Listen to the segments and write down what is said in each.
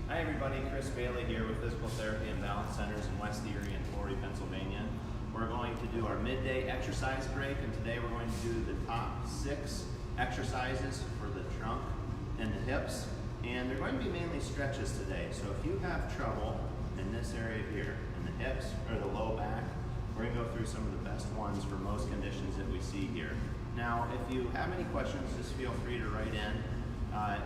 Hi everybody, Chris Bailey here with Physical Therapy and Balance Centers in West Erie and Torrey, Pennsylvania. We're going to do our midday exercise break, and today we're going to do the top 6 exercises for the trunk and the hips. And they're going to be mainly stretches today. So if you have trouble in this area here, in the hips or the low back, we're going to go through some of the best ones for most conditions that we see here. Now, if you have any questions, just feel free to write in.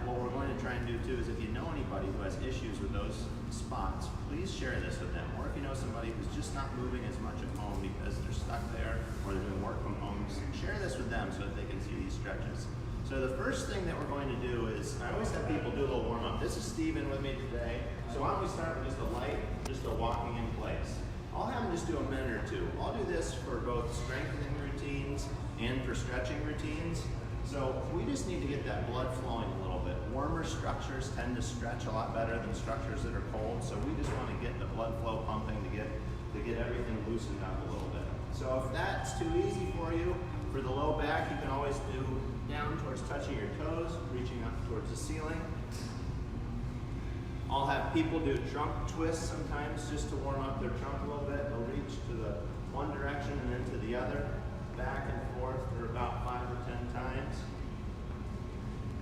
What we're going to try and do too is if you know anybody who has issues with those spots, please share this with them. Or if you know somebody who's just not moving as much at home because they're stuck there or they're doing work from home, share this with them so that they can see these stretches. So the first thing that we're going to do is, I always have people do a little warm up. This is Steven with me today. So why don't we start with just a light, just a walking in place. I'll have them just do a minute or two. I'll do this for both strengthening routines and for stretching routines. So we just need to get that blood flowing a little bit. Warmer structures tend to stretch a lot better than structures that are cold. So we just want to get the blood flow pumping to get everything loosened up a little bit. So if that's too easy for you, for the low back, you can always do down towards touching your toes, reaching up towards the ceiling. I'll have people do trunk twists sometimes just to warm up their trunk a little bit. They'll reach to the one direction and then to the other, back and forth for about 5 or 10 times.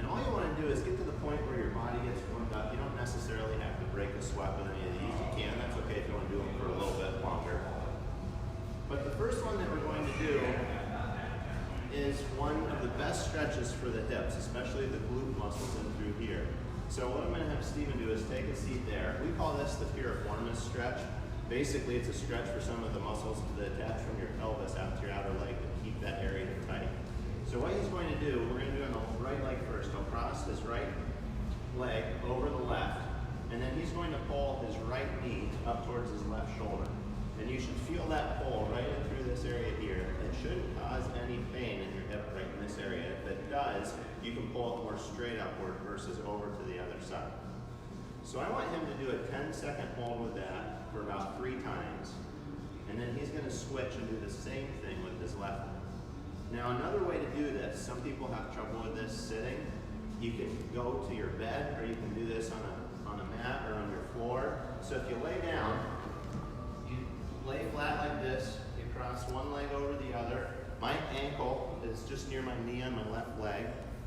And all you want to do is get to the point where your body gets warmed up. You don't necessarily have to break a sweat with any of these. You can, that's okay if you want to do them for a little bit longer. But the first one that we're going to do is one of the best stretches for the hips, especially the glute muscles in through here. So what I'm going to have Steven do is take a seat there. We call this the piriformis stretch. Basically, it's a stretch for some of the muscles that attach from your pelvis out to your outer leg to keep that area tight. So what he's going to do, we're going to do on the right leg first. He'll cross his right leg over the left, and then he's going to pull his right knee up towards his left shoulder. And you should feel that pull right in through this area here. It shouldn't cause any pain in your hip right in this area. If it does, you can pull it more straight upward versus over to the other side. So I want him to do a 10-second hold with that for about 3 times. And then he's going to switch and do the same thing with his left leg. Now another way to do this, some people have trouble with this sitting. You can go to your bed or you can do this on a mat or on your floor. So if you lay down, you lay flat like this, you cross one leg over the other. My ankle is just near my knee on my left leg.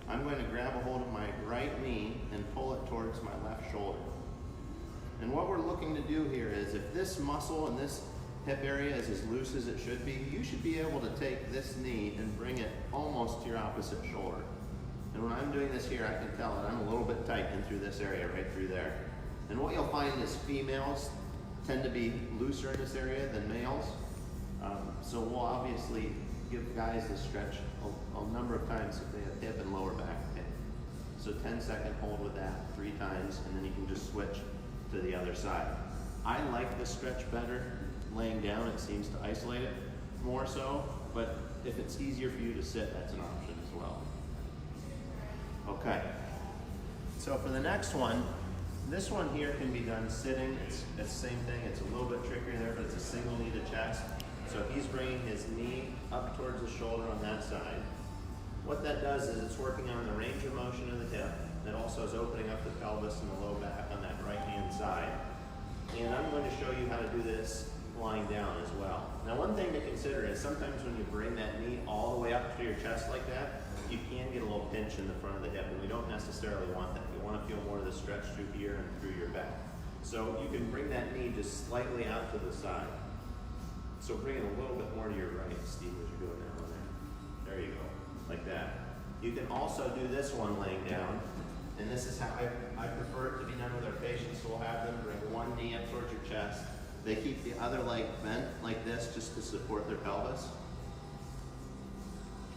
I'm going to grab a hold of my right knee and pull it towards my left shoulder. And what we're looking to do here is if this muscle in this hip area is as loose as it should be, you should be able to take this knee and bring it almost to your opposite shoulder. And when I'm doing this here, I can tell that I'm a little bit tight in through this area, right through there. And what you'll find is females tend to be looser in this area than males. So we'll obviously give guys this stretch a number of times if they have hip and lower back pain. So 10-second hold with that 3 times, and then you can just switch to the other side. I like this stretch better laying down. It seems to isolate it more so, but if it's easier for you to sit, that's an option as well. Okay, so for the next one, this one here can be done sitting. It's the same thing. It's a little bit trickier there, but it's a single knee to chest. So if he's bringing his knee up towards the shoulder on that side, what that does is it's working on the range of motion of the hip. It also is opening up the pelvis and the low back on that right-hand side. And I'm going to show you how to do this lying down as well. Now one thing to consider is sometimes when you bring that knee all the way up to your chest like that, you can get a little pinch in the front of the hip, and we don't necessarily want that. You want to feel more of the stretch through here and through your back. So you can bring that knee just slightly out to the side. So bring it a little bit more to your right, Steve, as you're going down there. There you go, like that. You can also do this one laying down, and this is how I prefer it to be done with our patients. So we'll have them bring one knee up towards your chest. They keep the other leg bent like this just to support their pelvis.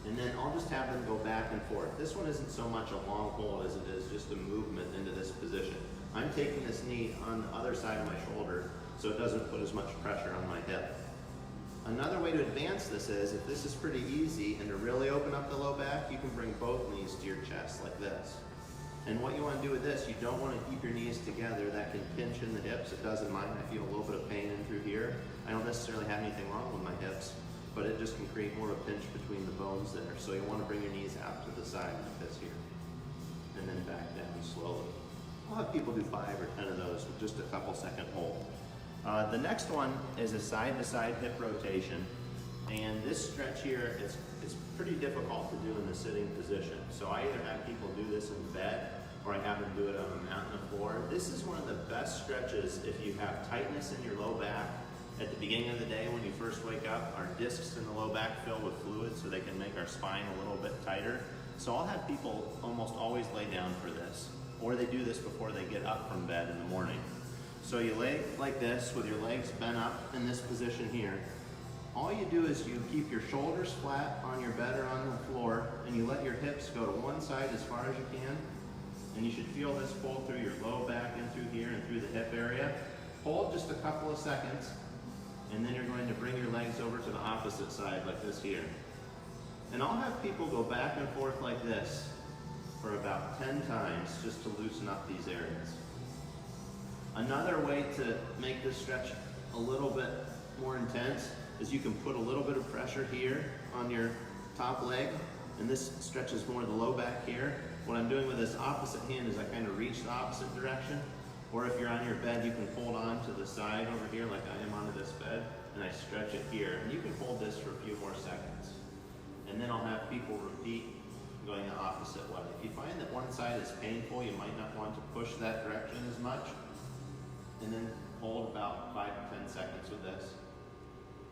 And then I'll just have them go back and forth. This one isn't so much a long hold as it is just a movement into this position. I'm taking this knee on the other side of my shoulder so it doesn't put as much pressure on my hip. Another way to advance this is, if this is pretty easy and to really open up the low back, you can bring both knees to your chest like this. And what you want to do with this, you don't want to keep your knees together. That can pinch in the hips. It does in mine. I feel a little bit of pain in through here. I don't necessarily have anything wrong with my hips, but it just can create more of a pinch between the bones there. So you want to bring your knees out to the side like this here. And then back down slowly. I'll have people do 5 or 10 of those with just a couple second hold. The next one is a side-to-side hip rotation. And this stretch here is pretty difficult to do in the sitting position. So I either have people do this in bed or I have them do it on the mat on the floor. This is one of the best stretches if you have tightness in your low back. At the beginning of the day when you first wake up, our discs in the low back fill with fluid so they can make our spine a little bit tighter. So I'll have people almost always lay down for this, or they do this before they get up from bed in the morning. So you lay like this with your legs bent up in this position here. All you do is you keep your shoulders flat on your bed or on the floor, and you let your hips go to one side as far as you can. And you should feel this pull through your low back and through here and through the hip area. Hold just a couple of seconds, and then you're going to bring your legs over to the opposite side like this here. And I'll have people go back and forth like this for about 10 times just to loosen up these areas. Another way to make this stretch a little bit more intense is you can put a little bit of pressure here on your top leg, and this stretches more the low back here. What I'm doing with this opposite hand is I kind of reach the opposite direction, or if you're on your bed, you can hold on to the side over here like I am onto this bed, and I stretch it here. And you can hold this for a few more seconds. And then I'll have people repeat going the opposite way. If you find that one side is painful, you might not want to push that direction as much, and then hold about 5 to 10 seconds with this.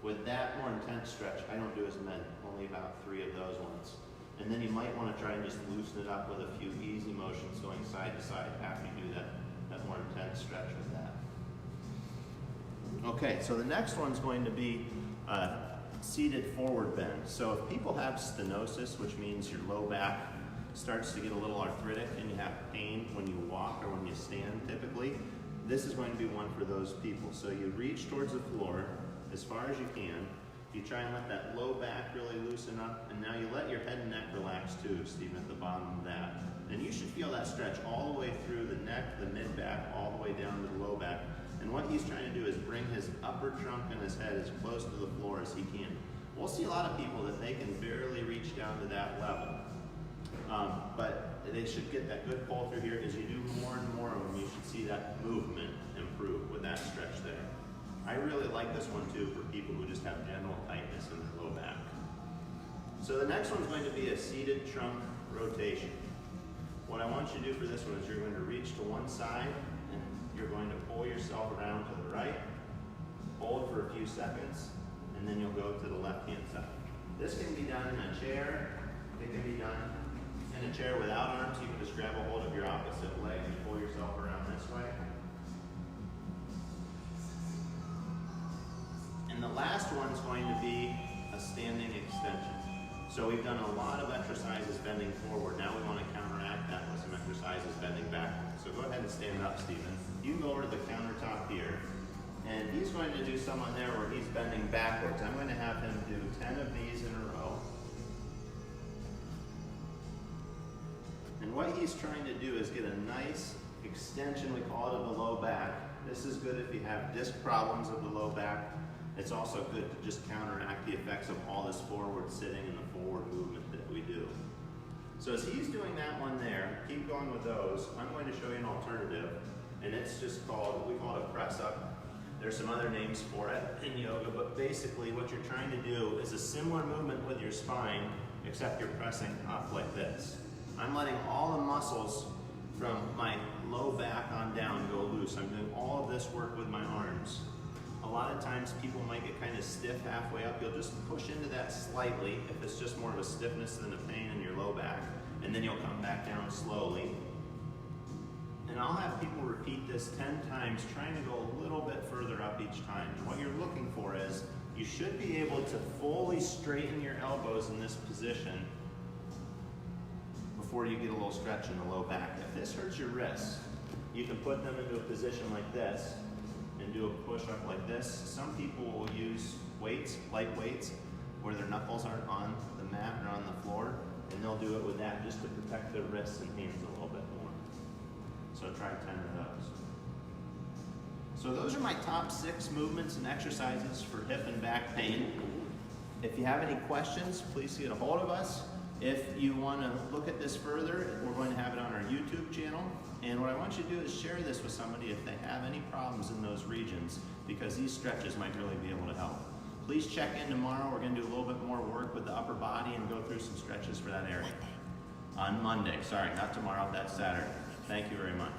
With that more intense stretch, I don't do as many, only about 3 of those ones. And then you might want to try and just loosen it up with a few easy motions going side to side after you do that more intense stretch with that. Okay, so the next one's going to be seated forward bend. So if people have stenosis, which means your low back starts to get a little arthritic and you have pain when you walk or when you stand typically, this is going to be one for those people. So you reach towards the floor as far as you can. You try and let that low back really loosen up, and now you let your head and neck relax too, Stephen, at the bottom of that. And you should feel that stretch all the way through the neck, the mid-back, all the way down to the low back. And what he's trying to do is bring his upper trunk and his head as close to the floor as he can. We'll see a lot of people that they can barely reach down to that level. But they should get that good pull through here. As you do more and more of them, you should see that movement improve with that stretch there. I really like this one too for people who just have general tightness in their low back. So the next one's going to be a seated trunk rotation. What I want you to do for this one is you're going to reach to one side and you're going to pull yourself around to the right, hold for a few seconds, and then you'll go to the left-hand side. This can be done in a chair. It can be done in a chair without arms. You can just grab a hold of your opposite leg and pull yourself around this way. And the last one is going to be a standing extension. So we've done a lot of exercises bending forward. Now we want to counteract that with some exercises bending backward. So go ahead and stand up, Stephen. You can go over to the countertop here. And he's going to do some on there where he's bending backwards. I'm going to have him do 10 of these in a row. And what he's trying to do is get a nice extension, we call it, of the low back. This is good if you have disc problems of the low back. It's also good to just counteract the effects of all this forward sitting and the forward movement that we do. So as he's doing that one there, keep going with those. I'm going to show you an alternative, and it's just called, we call it a press up. There's some other names for it in yoga, but basically what you're trying to do is a similar movement with your spine, except you're pressing up like this. I'm letting all the muscles from my low back on down go loose. I'm doing all of this work with my arms. A lot of times people might get kind of stiff halfway up. You'll just push into that slightly if it's just more of a stiffness than a pain in your low back. And then you'll come back down slowly. And I'll have people repeat this 10 times, trying to go a little bit further up each time. And what you're looking for is, you should be able to fully straighten your elbows in this position before you get a little stretch in the low back. If this hurts your wrists, you can put them into a position like this and do a push-up like this. Some people will use weights, light weights, where their knuckles aren't on the mat or on the floor, and they'll do it with that just to protect their wrists and hands a little bit more. So try 10 of those. So those are my top 6 movements and exercises for hip and back pain. If you have any questions, please get a hold of us. If you want to look at this further, we're going to have it on our YouTube channel. And what I want you to do is share this with somebody if they have any problems in those regions, because these stretches might really be able to help. Please check in tomorrow. We're going to do a little bit more work with the upper body and go through some stretches for that area. On Monday, sorry, not tomorrow, that's Saturday. Thank you very much.